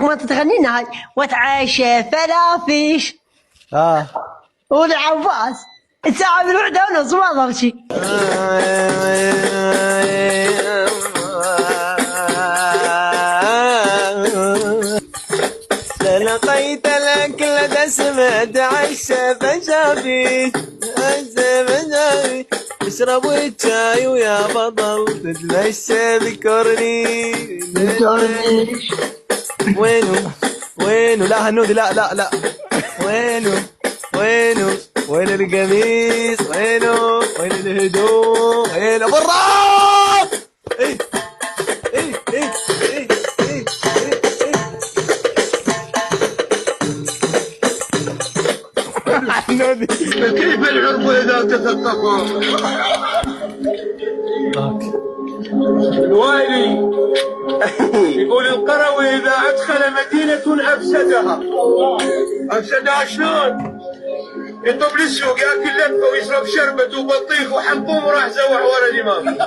ما تغنينا هاي واتعشى فلافيش اه والعباس الساعة بالوحدة ونص ما ضل شي. لقيت الأكل دسمة تعشى فشافيش اشرب الشاي ويا بطل تتمشى بكورني. وينه لا هنودي لا وينه وين القميص وين الهدوم وين برا. ايه ايه ايه ايه ايه هنودي. كيف العرب اذا تثقفوا؟ الوالي يقول القروي اذا ادخل مدينه افسدها شلون؟ يطب للسوق ياكل لفه ويشرب شربة وبطيخ وحمقوم وراح زوح ورا الامام.